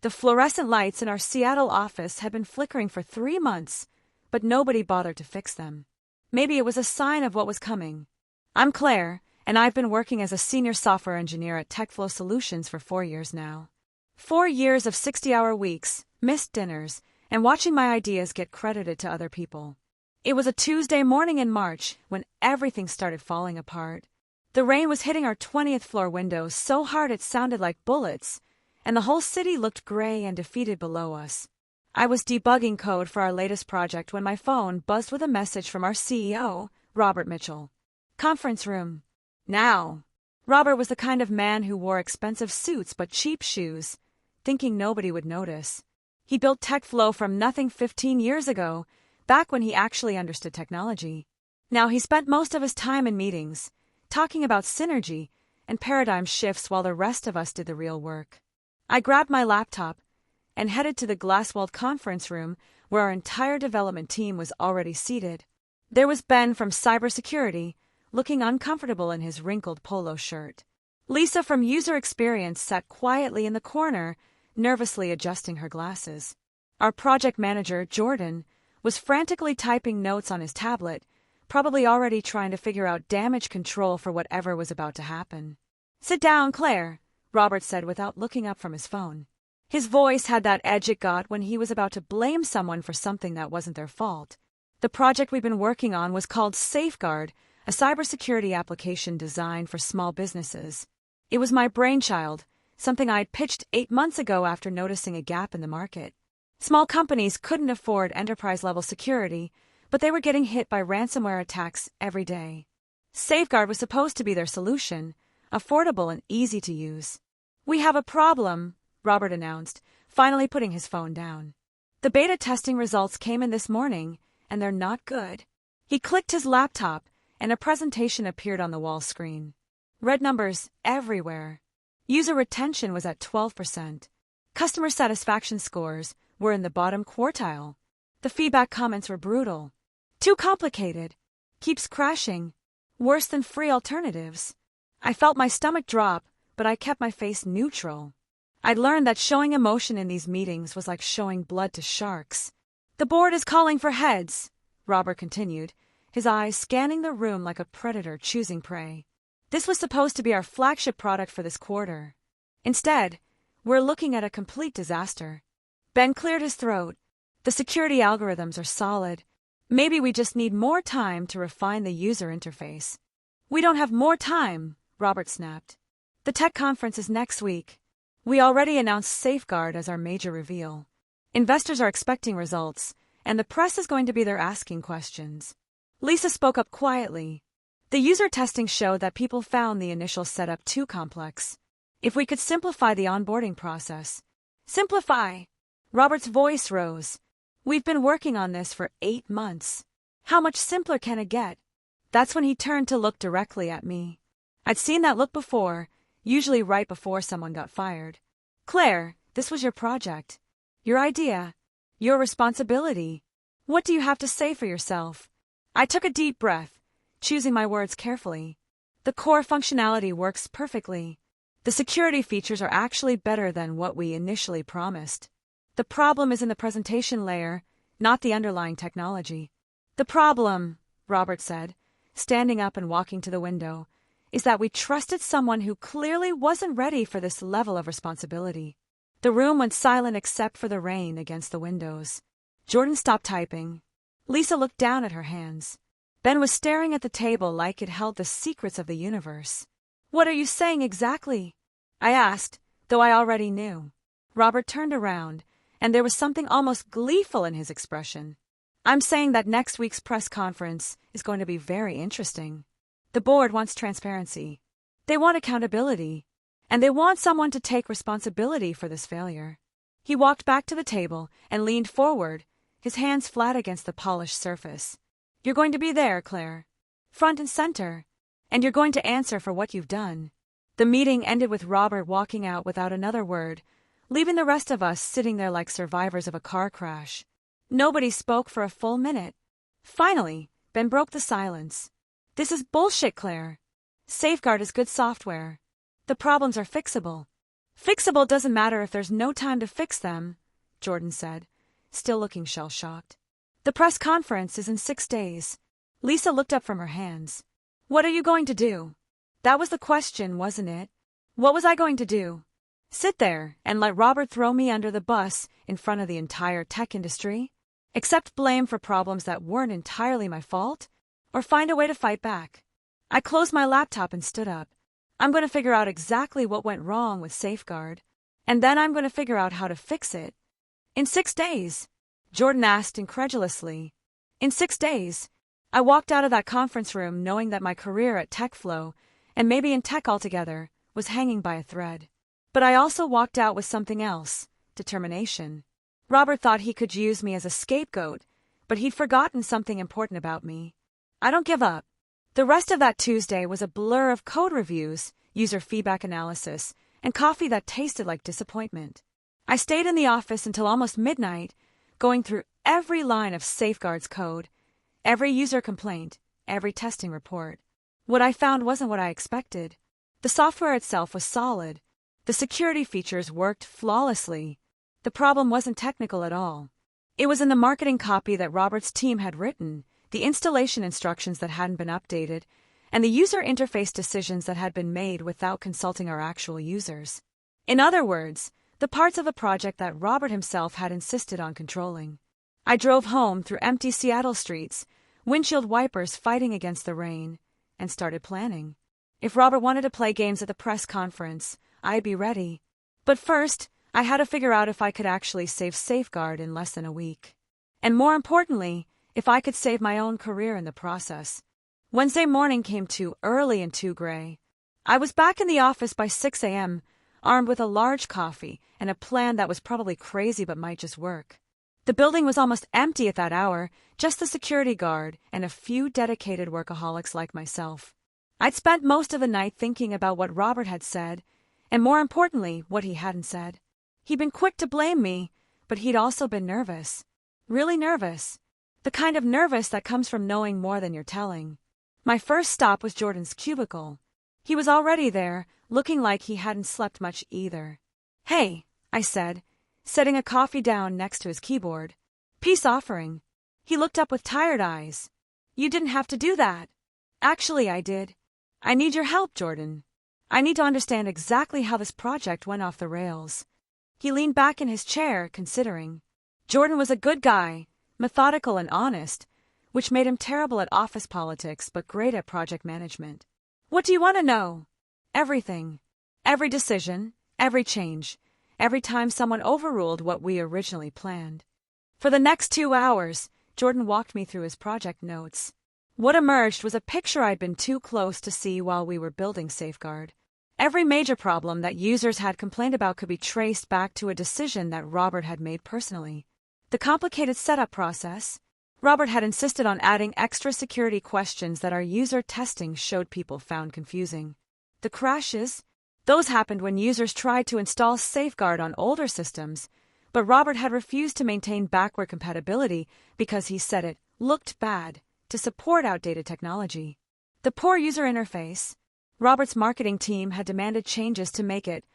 The fluorescent lights in our Seattle office had been flickering for 3 months, but nobody bothered to fix them. Maybe it was a sign of what was coming. I'm Claire, and I've been working as a senior software engineer at TechFlow Solutions for 4 years now. 4 years of 60-hour weeks, missed dinners, and watching my ideas get credited to other people. It was a Tuesday morning in March when everything started falling apart. The rain was hitting our 20th floor windows so hard it sounded like bullets, and the whole city looked gray and defeated below us. I was debugging code for our latest project when my phone buzzed with a message from our CEO, Robert Mitchell. Conference room. Now. Robert was the kind of man who wore expensive suits but cheap shoes, thinking nobody would notice. He built TechFlow from nothing 15 years ago, back when he actually understood technology. Now he spent most of his time in meetings, talking about synergy and paradigm shifts while the rest of us did the real work. I grabbed my laptop and headed to the glass-walled conference room where our entire development team was already seated. There was Ben from cybersecurity, looking uncomfortable in his wrinkled polo shirt. Lisa from user experience sat quietly in the corner, nervously adjusting her glasses. Our project manager, Jordan, was frantically typing notes on his tablet, probably already trying to figure out damage control for whatever was about to happen. "Sit down, Claire," Robert said without looking up from his phone. His voice had that edge it got when he was about to blame someone for something that wasn't their fault. The project we'd been working on was called Safeguard, a cybersecurity application designed for small businesses. It was my brainchild, something I'd pitched 8 months ago after noticing a gap in the market. Small companies couldn't afford enterprise-level security, but they were getting hit by ransomware attacks every day. Safeguard was supposed to be their solution, affordable and easy to use. "We have a problem," Robert announced, finally putting his phone down. "The beta testing results came in this morning, and they're not good." He clicked his laptop, and a presentation appeared on the wall screen. Red numbers everywhere. User retention was at 12%. Customer satisfaction scores were in the bottom quartile. The feedback comments were brutal. "Too complicated. Keeps crashing. Worse than free alternatives." I felt my stomach drop, but I kept my face neutral. I'd learned that showing emotion in these meetings was like showing blood to sharks. "The board is calling for heads," Robert continued, his eyes scanning the room like a predator choosing prey. "This was supposed to be our flagship product for this quarter. Instead, we're looking at a complete disaster." Ben cleared his throat. "The security algorithms are solid. Maybe we just need more time to refine the user interface." "We don't have more time," Robert snapped. "The tech conference is next week. We already announced Safeguard as our major reveal. Investors are expecting results, and the press is going to be there asking questions." Lisa spoke up quietly. "The user testing showed that people found the initial setup too complex. If we could simplify the onboarding process." "Simplify!" Robert's voice rose. "We've been working on this for 8 months. How much simpler can it get?" That's when he turned to look directly at me. I'd seen that look before, usually right before someone got fired. "Claire, this was your project. Your idea. Your responsibility. What do you have to say for yourself?" I took a deep breath, choosing my words carefully. "The core functionality works perfectly. The security features are actually better than what we initially promised. The problem is in the presentation layer, not the underlying technology." "The problem," Robert said, standing up and walking to the window, "is that we trusted someone who clearly wasn't ready for this level of responsibility." The room went silent except for the rain against the windows. Jordan stopped typing. Lisa looked down at her hands. Ben was staring at the table like it held the secrets of the universe. "What are you saying exactly?" I asked, though I already knew. Robert turned around, and there was something almost gleeful in his expression. "I'm saying that next week's press conference is going to be very interesting. The board wants transparency. They want accountability. And they want someone to take responsibility for this failure." He walked back to the table and leaned forward, his hands flat against the polished surface. "You're going to be there, Claire. Front and center. And you're going to answer for what you've done." The meeting ended with Robert walking out without another word, leaving the rest of us sitting there like survivors of a car crash. Nobody spoke for a full minute. Finally, Ben broke the silence. "This is bullshit, Claire. Safeguard is good software. The problems are fixable. Fixable doesn't matter if there's no time to fix them, Jordan said, still looking shell-shocked. The press conference is in 6 days. Lisa looked up from her hands. What are you going to do? That was the question, wasn't it? What was I going to do? Sit there and let Robert throw me under the bus in front of the entire tech industry? Accept blame for problems that weren't entirely my fault? Or find a way to fight back? I closed my laptop and stood up. I'm going to figure out exactly what went wrong with Safeguard, and then I'm going to figure out how to fix it. In 6 days? Jordan asked incredulously. In 6 days. I walked out of that conference room knowing that my career at TechFlow, and maybe in tech altogether, was hanging by a thread. But I also walked out with something else, determination. Robert thought he could use me as a scapegoat, but he'd forgotten something important about me. I don't give up. The rest of that Tuesday was a blur of code reviews, user feedback analysis, and coffee that tasted like disappointment. I stayed in the office until almost midnight, going through every line of Safeguard's code, every user complaint, every testing report. What I found wasn't what I expected. The software itself was solid. The security features worked flawlessly. The problem wasn't technical at all. It was in the marketing copy that Robert's team had written, the installation instructions that hadn't been updated, and the user interface decisions that had been made without consulting our actual users. In other words, the parts of the project that Robert himself had insisted on controlling. I drove home through empty Seattle streets, windshield wipers fighting against the rain, and started planning. If Robert wanted to play games at the press conference, I'd be ready. But first, I had to figure out if I could actually save Safeguard in less than a week. And more importantly, if I could save my own career in the process. Wednesday morning came too early and too gray. I was back in the office by 6 a.m., armed with a large coffee and a plan that was probably crazy but might just work. The building was almost empty at that hour, just the security guard and a few dedicated workaholics like myself. I'd spent most of the night thinking about what Robert had said, and more importantly, what he hadn't said. He'd been quick to blame me, but he'd also been nervous. Really nervous. The kind of nervous that comes from knowing more than you're telling. My first stop was Jordan's cubicle. He was already there, looking like he hadn't slept much either. "Hey," I said, setting a coffee down next to his keyboard. "Peace offering." He looked up with tired eyes. "You didn't have to do that." "Actually, I did. I need your help, Jordan. I need to understand exactly how this project went off the rails." He leaned back in his chair, considering. Jordan was a good guy, methodical and honest, which made him terrible at office politics but great at project management. "What do you want to know?" "Everything. Every decision, every change, every time someone overruled what we originally planned." For the next 2 hours, Jordan walked me through his project notes. What emerged was a picture I'd been too close to see while we were building Safeguard. Every major problem that users had complained about could be traced back to a decision that Robert had made personally. The complicated setup process. Robert had insisted on adding extra security questions that our user testing showed people found confusing. The crashes. Those happened when users tried to install Safeguard on older systems, but Robert had refused to maintain backward compatibility because he said it looked bad to support outdated technology. The poor user interface. Robert's marketing team had demanded changes to make it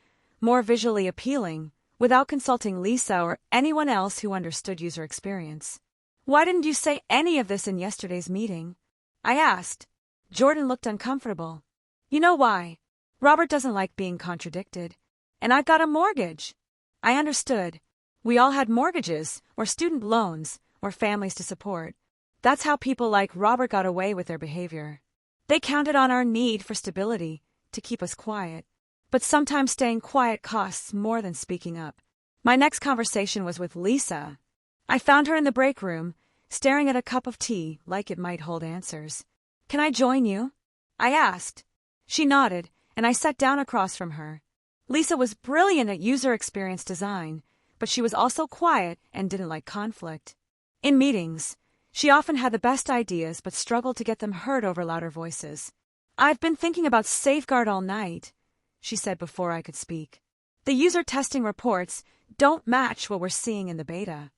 more visually appealing, without consulting Lisa or anyone else who understood user experience. "Why didn't you say any of this in yesterday's meeting?" I asked. Jordan looked uncomfortable. "You know why? Robert doesn't like being contradicted. And I've got a mortgage." I understood. We all had mortgages, or student loans, or families to support. That's how people like Robert got away with their behavior. They counted on our need for stability to keep us quiet. But sometimes staying quiet costs more than speaking up. My next conversation was with Lisa. I found her in the break room, staring at a cup of tea like it might hold answers. "Can I join you?" I asked. She nodded, and I sat down across from her. Lisa was brilliant at user experience design, but she was also quiet and didn't like conflict. In meetings, she often had the best ideas but struggled to get them heard over louder voices. "I've been thinking about Safeguard all night," she said before I could speak. "The user testing reports don't match what we're seeing in the beta."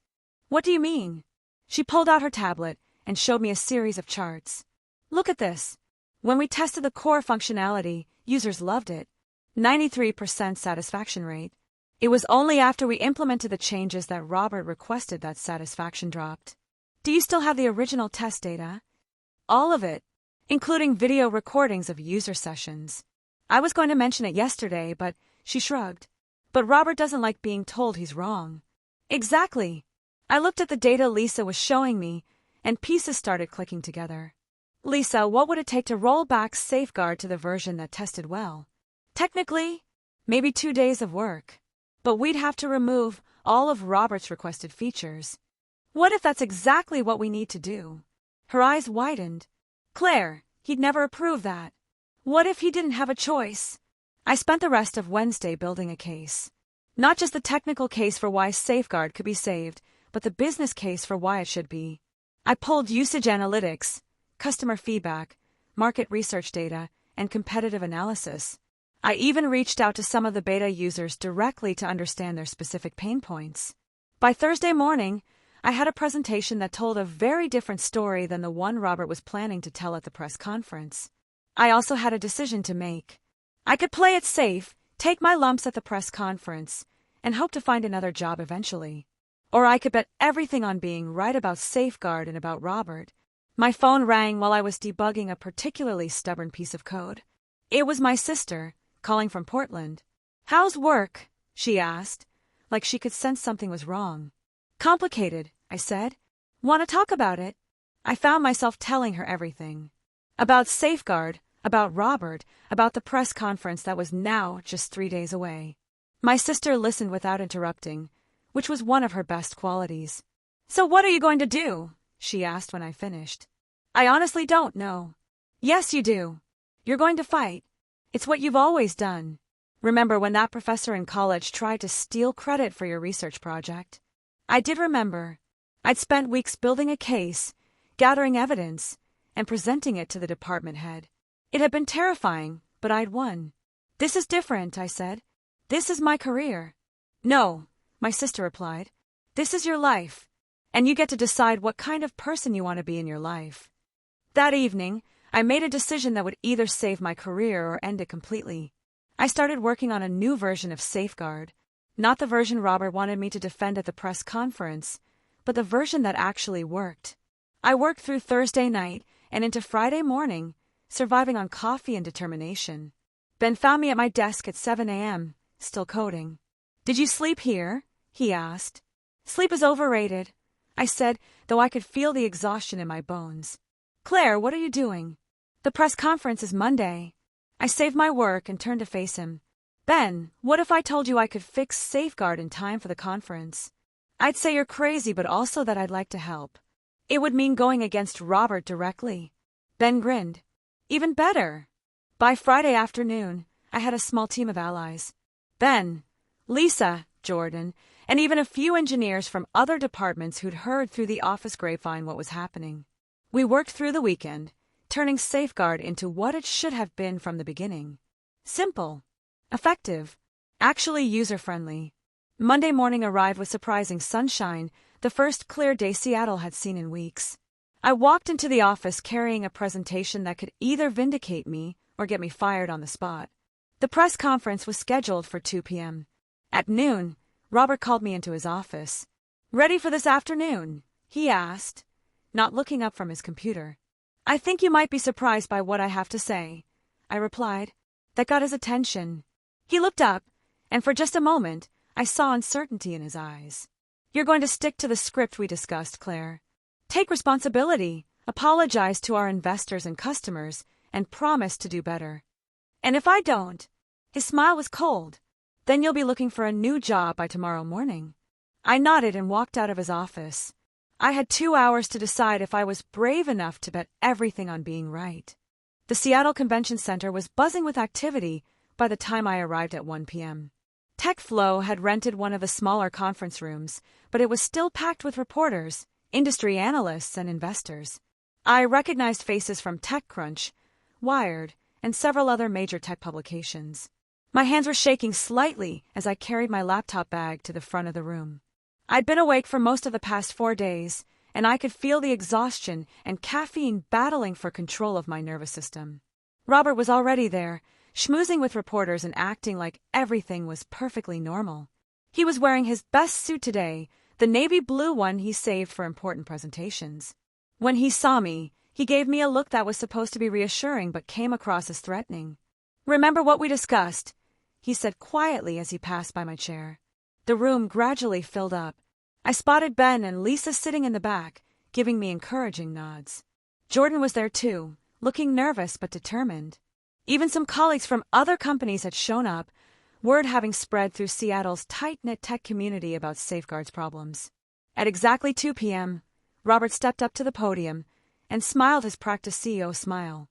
"What do you mean?" She pulled out her tablet and showed me a series of charts. "Look at this. When we tested the core functionality, users loved it. 93% satisfaction rate. It was only after we implemented the changes that Robert requested that satisfaction dropped. Do you still have the original test data? All of it, including video recordings of user sessions. I was going to mention it yesterday, but she shrugged. But Robert doesn't like being told he's wrong. Exactly. I looked at the data Lisa was showing me, and pieces started clicking together. Lisa, what would it take to roll back Safeguard to the version that tested well? Technically, maybe 2 days of work. But we'd have to remove all of Robert's requested features. What if that's exactly what we need to do? Her eyes widened. Claire, he'd never approve that. What if he didn't have a choice? I spent the rest of Wednesday building a case. Not just the technical case for why Safeguard could be saved, but the business case for why it should be. I pulled usage analytics, customer feedback, market research data, and competitive analysis. I even reached out to some of the beta users directly to understand their specific pain points. By Thursday morning, I had a presentation that told a very different story than the one Robert was planning to tell at the press conference. I also had a decision to make. I could play it safe, take my lumps at the press conference, and hope to find another job eventually. Or I could bet everything on being right about Safeguard and about Robert. My phone rang while I was debugging a particularly stubborn piece of code. It was my sister, calling from Portland. How's work? She asked, like she could sense something was wrong. Complicated, I said. Want to talk about it? I found myself telling her everything. About Safeguard, about Robert, about the press conference that was now just 3 days away. My sister listened without interrupting, which was one of her best qualities. So what are you going to do? She asked when I finished. I honestly don't know. Yes, you do. You're going to fight. It's what you've always done. Remember when that professor in college tried to steal credit for your research project? I did remember. I'd spent weeks building a case, gathering evidence, and presenting it to the department head. It had been terrifying, but I'd won. This is different, I said. This is my career. No, my sister replied. This is your life, and you get to decide what kind of person you want to be in your life. That evening, I made a decision that would either save my career or end it completely. I started working on a new version of Safeguard, not the version Robert wanted me to defend at the press conference, but the version that actually worked. I worked through Thursday night and into Friday morning, surviving on coffee and determination. Ben found me at my desk at 7 a.m., still coding. Did you sleep here? He asked. Sleep is overrated, I said, though I could feel the exhaustion in my bones. Claire, what are you doing? The press conference is Monday. I saved my work and turned to face him. Ben, what if I told you I could fix Safeguard in time for the conference? I'd say you're crazy, but also that I'd like to help. It would mean going against Robert directly. Ben grinned. Even better. By Friday afternoon, I had a small team of allies. Ben, Lisa, Jordan, and even a few engineers from other departments who'd heard through the office grapevine what was happening. We worked through the weekend, turning Safeguard into what it should have been from the beginning. Simple, effective, actually user-friendly. Monday morning arrived with surprising sunshine, the first clear day Seattle had seen in weeks. I walked into the office carrying a presentation that could either vindicate me or get me fired on the spot. The press conference was scheduled for 2 p.m. At noon, Robert called me into his office. Ready for this afternoon? He asked, not looking up from his computer. I think you might be surprised by what I have to say, I replied. That got his attention. He looked up, and for just a moment, I saw uncertainty in his eyes. You're going to stick to the script we discussed, Claire. Take responsibility, apologize to our investors and customers, and promise to do better. And if I don't, his smile was cold, then you'll be looking for a new job by tomorrow morning. I nodded and walked out of his office. I had 2 hours to decide if I was brave enough to bet everything on being right. The Seattle Convention Center was buzzing with activity by the time I arrived at 1 p.m. TechFlow had rented one of the smaller conference rooms, but it was still packed with reporters, industry analysts, and investors. I recognized faces from TechCrunch, Wired, and several other major tech publications. My hands were shaking slightly as I carried my laptop bag to the front of the room. I'd been awake for most of the past 4 days, and I could feel the exhaustion and caffeine battling for control of my nervous system. Robert was already there, schmoozing with reporters and acting like everything was perfectly normal. He was wearing his best suit today, the navy blue one he saved for important presentations. When he saw me, he gave me a look that was supposed to be reassuring but came across as threatening. "Remember what we discussed?" he said quietly as he passed by my chair. The room gradually filled up. I spotted Ben and Lisa sitting in the back, giving me encouraging nods. Jordan was there too, looking nervous but determined. Even some colleagues from other companies had shown up, word having spread through Seattle's tight-knit tech community about Safeguard's problems. At exactly 2 p.m., Robert stepped up to the podium and smiled his practice CEO smile.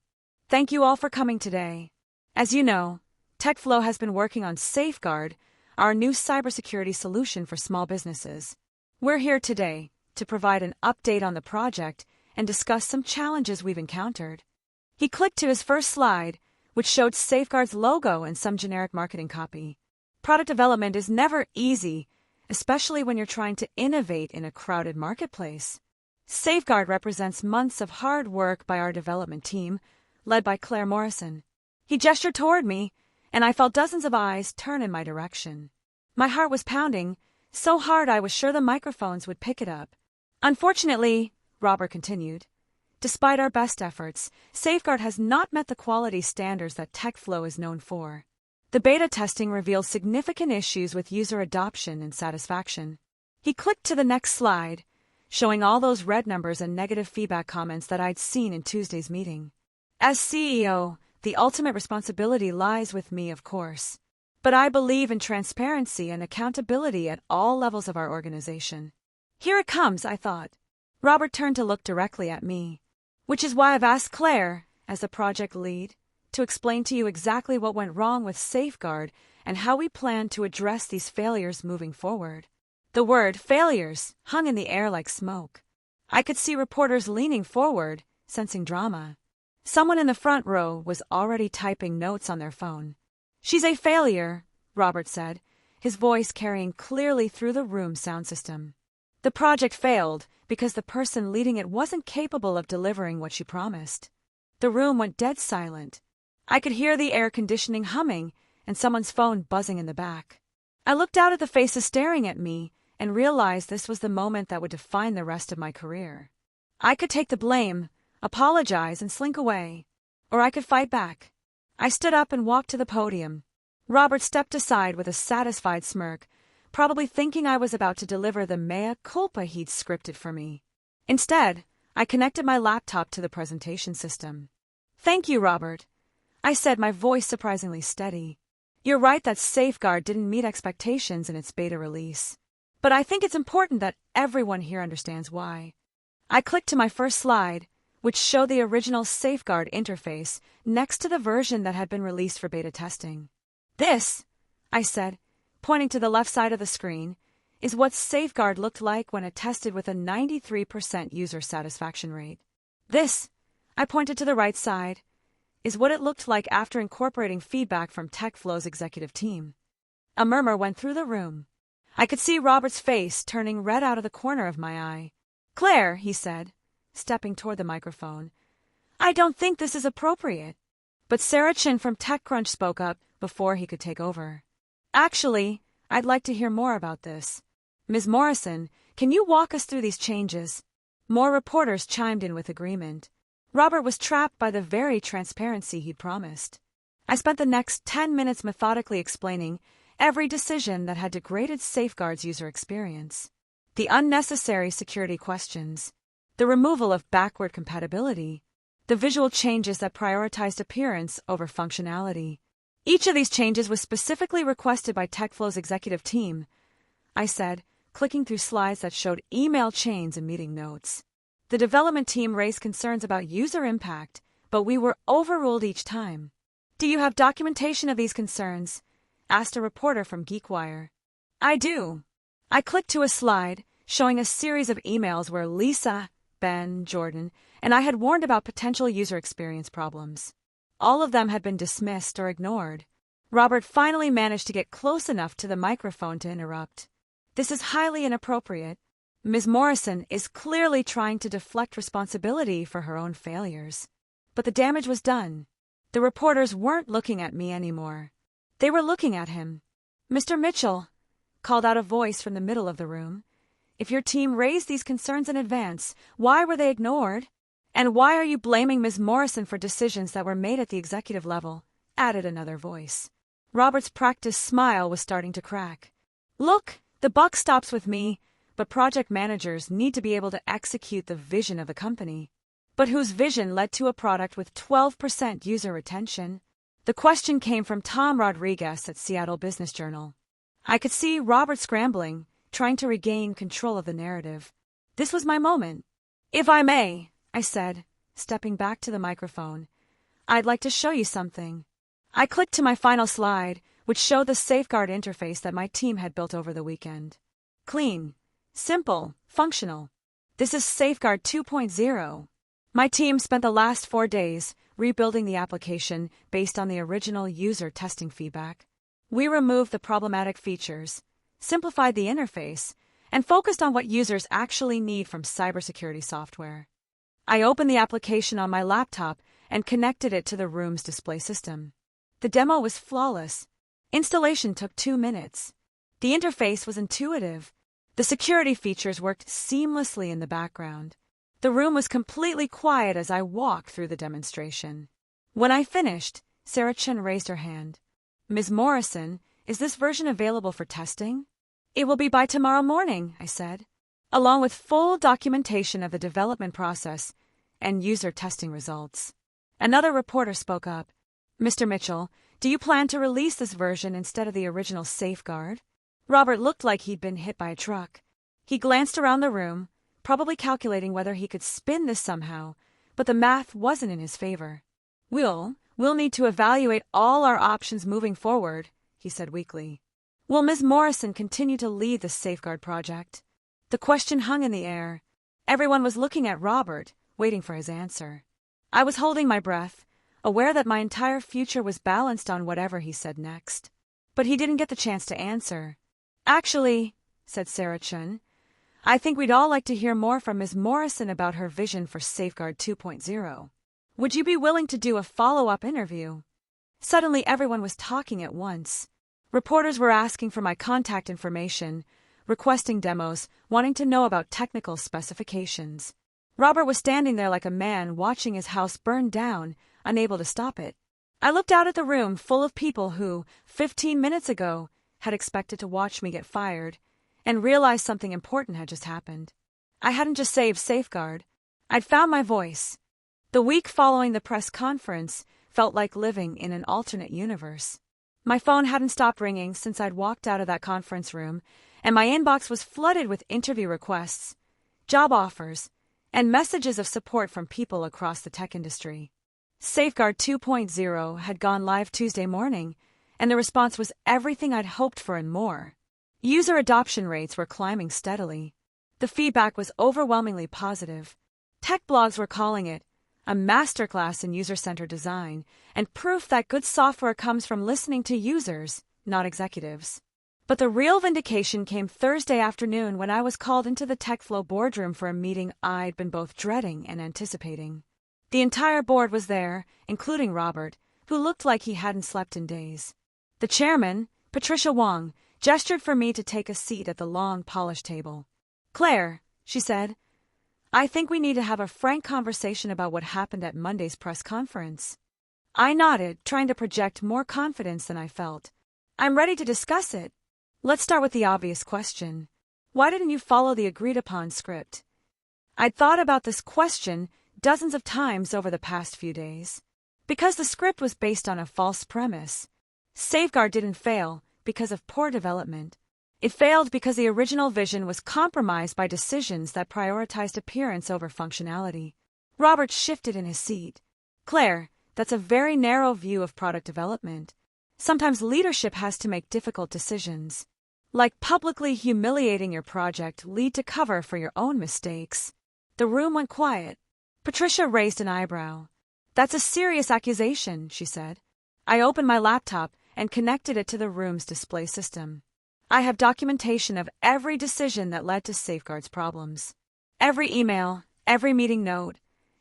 "Thank you all for coming today. As you know, TechFlow has been working on Safeguard, our new cybersecurity solution for small businesses. We're here today to provide an update on the project and discuss some challenges we've encountered." He clicked to his first slide, which showed Safeguard's logo and some generic marketing copy. Product development is never easy, especially when you're trying to innovate in a crowded marketplace. Safeguard represents months of hard work by our development team, led by Claire Morrison. He gestured toward me, and I felt dozens of eyes turn in my direction. My heart was pounding, so hard I was sure the microphones would pick it up. "Unfortunately," Robert continued, "despite our best efforts, Safeguard has not met the quality standards that TechFlow is known for. The beta testing revealed significant issues with user adoption and satisfaction." He clicked to the next slide, showing all those red numbers and negative feedback comments that I'd seen in Tuesday's meeting. As CEO, the ultimate responsibility lies with me, of course. But I believe in transparency and accountability at all levels of our organization. "Here it comes," I thought. Robert turned to look directly at me. "Which is why I've asked Claire, as the project lead, to explain to you exactly what went wrong with Safeguard and how we plan to address these failures moving forward." The word failures hung in the air like smoke. I could see reporters leaning forward, sensing drama. Someone in the front row was already typing notes on their phone. "She's a failure," Robert said, his voice carrying clearly through the room sound system. The project failed because the person leading it wasn't capable of delivering what she promised. The room went dead silent. I could hear the air conditioning humming and someone's phone buzzing in the back. I looked out at the faces staring at me and realized this was the moment that would define the rest of my career. I could take the blame, apologize, and slink away, or I could fight back. I stood up and walked to the podium. Robert stepped aside with a satisfied smirk, probably thinking I was about to deliver the mea culpa he'd scripted for me. Instead, I connected my laptop to the presentation system. "Thank you, Robert," I said, my voice surprisingly steady. "You're right that Safeguard didn't meet expectations in its beta release. But I think it's important that everyone here understands why." I clicked to my first slide, which showed the original Safeguard interface next to the version that had been released for beta testing. "This," I said, pointing to the left side of the screen, "is what Safeguard looked like when it tested with a 93% user satisfaction rate. This," I pointed to the right side, "is what it looked like after incorporating feedback from TechFlow's executive team." A murmur went through the room. I could see Robert's face turning red out of the corner of my eye. "Claire," he said, stepping toward the microphone, "I don't think this is appropriate." But Sarah Chin from TechCrunch spoke up before he could take over. "Actually, I'd like to hear more about this. Ms. Morrison, can you walk us through these changes?" More reporters chimed in with agreement. Robert was trapped by the very transparency he'd promised. I spent the next 10 minutes methodically explaining every decision that had degraded Safeguard's user experience. The unnecessary security questions, the removal of backward compatibility, the visual changes that prioritized appearance over functionality. Each of these changes was specifically requested by TechFlow's executive team, I said, clicking through slides that showed email chains and meeting notes. The development team raised concerns about user impact, but we were overruled each time. "Do you have documentation of these concerns?" asked a reporter from GeekWire. "I do." I clicked to a slide showing a series of emails where Lisa, Ben, Jordan, and I had warned about potential user experience problems. All of them had been dismissed or ignored. Robert finally managed to get close enough to the microphone to interrupt. "This is highly inappropriate. Ms. Morrison is clearly trying to deflect responsibility for her own failures. But the damage was done. The reporters weren't looking at me anymore. They were looking at him. "Mr. Mitchell," called out a voice from the middle of the room. "If your team raised these concerns in advance, why were they ignored? And why are you blaming Ms. Morrison for decisions that were made at the executive level?" added another voice. Robert's practiced smile was starting to crack. "Look, the buck stops with me, but project managers need to be able to execute the vision of the company. But whose vision led to a product with 12% user retention?" The question came from Tom Rodriguez at Seattle Business Journal. I could see Robert scrambling, trying to regain control of the narrative. This was my moment. "If I may," I said, stepping back to the microphone, "I'd like to show you something." I clicked to my final slide, which showed the Safeguard interface that my team had built over the weekend. Clean, simple, functional. This is Safeguard 2.0. My team spent the last 4 days rebuilding the application based on the original user testing feedback. We removed the problematic features, simplified the interface, and focused on what users actually need from cybersecurity software. I opened the application on my laptop and connected it to the room's display system. The demo was flawless. Installation took 2 minutes. The interface was intuitive. The security features worked seamlessly in the background. The room was completely quiet as I walked through the demonstration. When I finished, Sarah Chen raised her hand. "Ms. Morrison, is this version available for testing?" "It will be by tomorrow morning," I said, along with full documentation of the development process and user testing results. Another reporter spoke up. "Mr. Mitchell, do you plan to release this version instead of the original Safeguard?" Robert looked like he'd been hit by a truck. He glanced around the room, probably calculating whether he could spin this somehow, but the math wasn't in his favor. We'll need to evaluate all our options moving forward," he said weakly. "Will Ms. Morrison continue to lead the Safeguard project?" The question hung in the air. Everyone was looking at Robert, waiting for his answer. I was holding my breath, aware that my entire future was balanced on whatever he said next. But he didn't get the chance to answer. "Actually," said Sarah Chen, "I think we'd all like to hear more from Ms. Morrison about her vision for Safeguard 2.0. Would you be willing to do a follow-up interview?" Suddenly everyone was talking at once. Reporters were asking for my contact information, requesting demos, wanting to know about technical specifications. Robert was standing there like a man watching his house burn down, unable to stop it. I looked out at the room full of people who, 15 minutes ago, had expected to watch me get fired, and realized something important had just happened. I hadn't just saved Safeguard. I'd found my voice. The week following the press conference felt like living in an alternate universe. My phone hadn't stopped ringing since I'd walked out of that conference room, and my inbox was flooded with interview requests, job offers, and messages of support from people across the tech industry. Safeguard 2.0 had gone live Tuesday morning, and the response was everything I'd hoped for and more. User adoption rates were climbing steadily. The feedback was overwhelmingly positive. Tech blogs were calling it a masterclass in user-centered design and proof that good software comes from listening to users, not executives. But the real vindication came Thursday afternoon when I was called into the TechFlow boardroom for a meeting I'd been both dreading and anticipating. The entire board was there, including Robert, who looked like he hadn't slept in days. The chairman, Patricia Wong, gestured for me to take a seat at the long, polished table. "Claire," she said, "I think we need to have a frank conversation about what happened at Monday's press conference." I nodded, trying to project more confidence than I felt. "I'm ready to discuss it. Let's start with the obvious question. Why didn't you follow the agreed-upon script?" I'd thought about this question dozens of times over the past few days. Because the script was based on a false premise. Safeguard didn't fail because of poor development. It failed because the original vision was compromised by decisions that prioritized appearance over functionality. Robert shifted in his seat. "Claire, that's a very narrow view of product development. Sometimes leadership has to make difficult decisions, like publicly humiliating your project lead to cover for your own mistakes." The room went quiet. Patricia raised an eyebrow. "That's a serious accusation," she said. I opened my laptop and connected it to the room's display system. I have documentation of every decision that led to Safeguard's problems. Every email, every meeting note,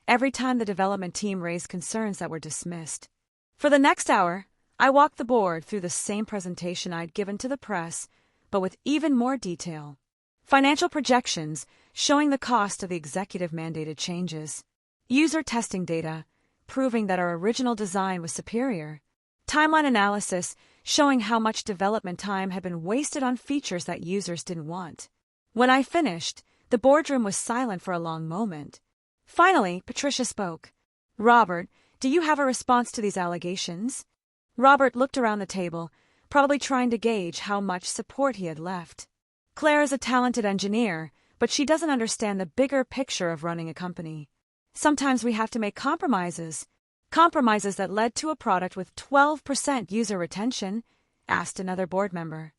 every time the development team raised concerns that were dismissed. For the next hour, I walked the board through the same presentation I'd given to the press, but with even more detail. Financial projections showing the cost of the executive-mandated changes. User testing data proving that our original design was superior. Timeline analysis showing how much development time had been wasted on features that users didn't want. When I finished, the boardroom was silent for a long moment. Finally, Patricia spoke. "Robert, do you have a response to these allegations?" Robert looked around the table, probably trying to gauge how much support he had left. "Claire is a talented engineer, but she doesn't understand the bigger picture of running a company. Sometimes we have to make compromises that led to a product with 12% user retention," asked another board member.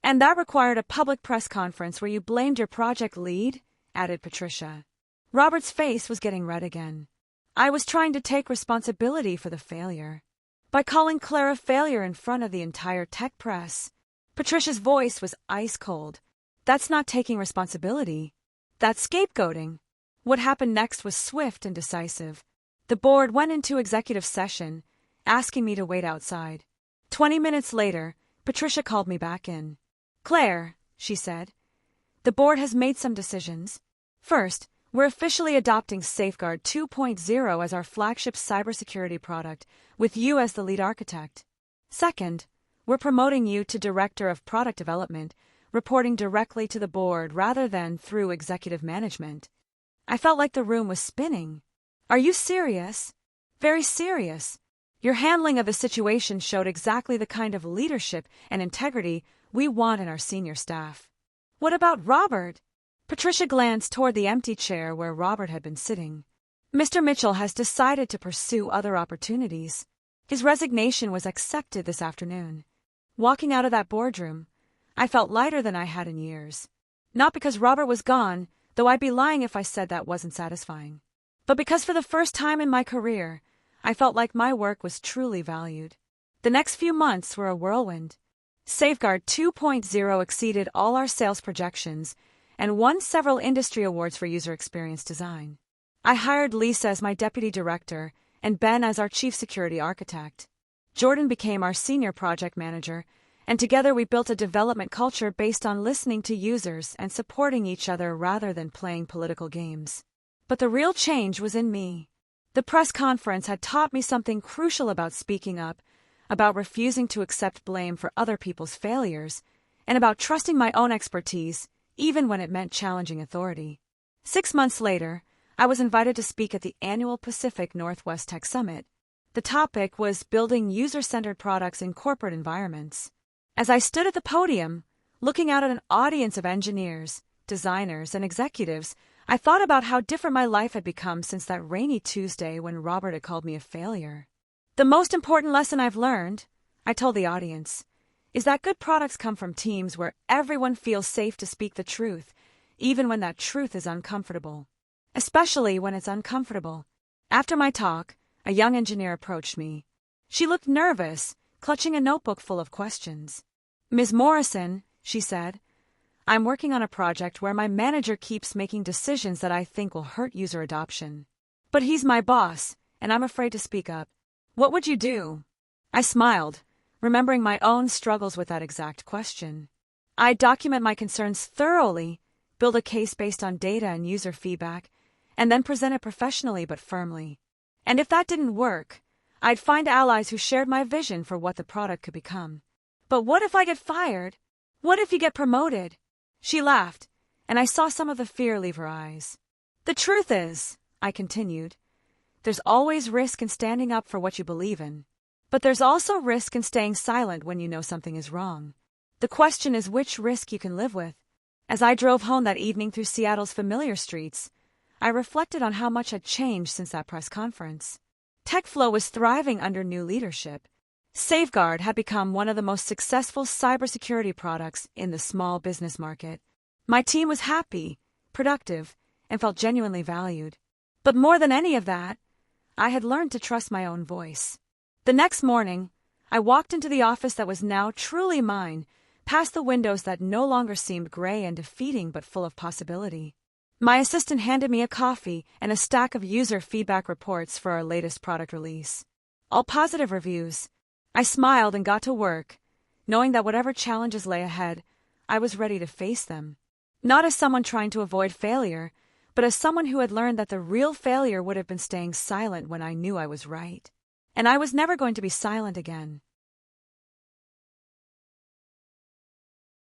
"And that required a public press conference where you blamed your project lead," added Patricia. Robert's face was getting red again. "I was trying to take responsibility for the failure. By calling Claire a failure in front of the entire tech press." Patricia's voice was ice cold. "That's not taking responsibility. That's scapegoating." What happened next was swift and decisive. The board went into executive session, asking me to wait outside. 20 minutes later, Patricia called me back in. "Claire," she said, "the board has made some decisions. First, we're officially adopting Safeguard 2.0 as our flagship cybersecurity product, with you as the lead architect. Second, we're promoting you to Director of Product Development, reporting directly to the board rather than through executive management." I felt like the room was spinning. "Are you serious?" "Very serious. Your handling of the situation showed exactly the kind of leadership and integrity we want in our senior staff." "What about Robert?" Patricia glanced toward the empty chair where Robert had been sitting. "Mr. Mitchell has decided to pursue other opportunities. His resignation was accepted this afternoon." Walking out of that boardroom, I felt lighter than I had in years. Not because Robert was gone, though I'd be lying if I said that wasn't satisfying, but because for the first time in my career, I felt like my work was truly valued. The next few months were a whirlwind. Safeguard 2.0 exceeded all our sales projections and won several industry awards for user experience design. I hired Lisa as my deputy director and Ben as our chief security architect. Jordan became our senior project manager, and together we built a development culture based on listening to users and supporting each other rather than playing political games. But the real change was in me. The press conference had taught me something crucial about speaking up, about refusing to accept blame for other people's failures, and about trusting my own expertise, even when it meant challenging authority. 6 months later, I was invited to speak at the annual Pacific Northwest Tech Summit. The topic was building user-centered products in corporate environments. As I stood at the podium, looking out at an audience of engineers, designers, and executives, I thought about how different my life had become since that rainy Tuesday when Robert had called me a failure. "The most important lesson I've learned," I told the audience, "is that good products come from teams where everyone feels safe to speak the truth, even when that truth is uncomfortable. Especially when it's uncomfortable." After my talk, a young engineer approached me. She looked nervous, clutching a notebook full of questions. "Ms. Morrison," she said, "I'm working on a project where my manager keeps making decisions that I think will hurt user adoption. But he's my boss, and I'm afraid to speak up. What would you do?" I smiled, remembering my own struggles with that exact question. I'd document my concerns thoroughly, build a case based on data and user feedback, and then present it professionally but firmly. And if that didn't work, I'd find allies who shared my vision for what the product could become. "But what if I get fired? What if you get promoted?" She laughed, and I saw some of the fear leave her eyes. "The truth is," I continued, "there's always risk in standing up for what you believe in. But there's also risk in staying silent when you know something is wrong. The question is which risk you can live with." As I drove home that evening through Seattle's familiar streets, I reflected on how much had changed since that press conference. TechFlow was thriving under new leadership. Safeguard had become one of the most successful cybersecurity products in the small business market. My team was happy, productive, and felt genuinely valued. But more than any of that, I had learned to trust my own voice. The next morning, I walked into the office that was now truly mine, past the windows that no longer seemed gray and defeating but full of possibility. My assistant handed me a coffee and a stack of user feedback reports for our latest product release. all positive reviews. I smiled and got to work, knowing that whatever challenges lay ahead, I was ready to face them. Not as someone trying to avoid failure, but as someone who had learned that the real failure would have been staying silent when I knew I was right. And I was never going to be silent again.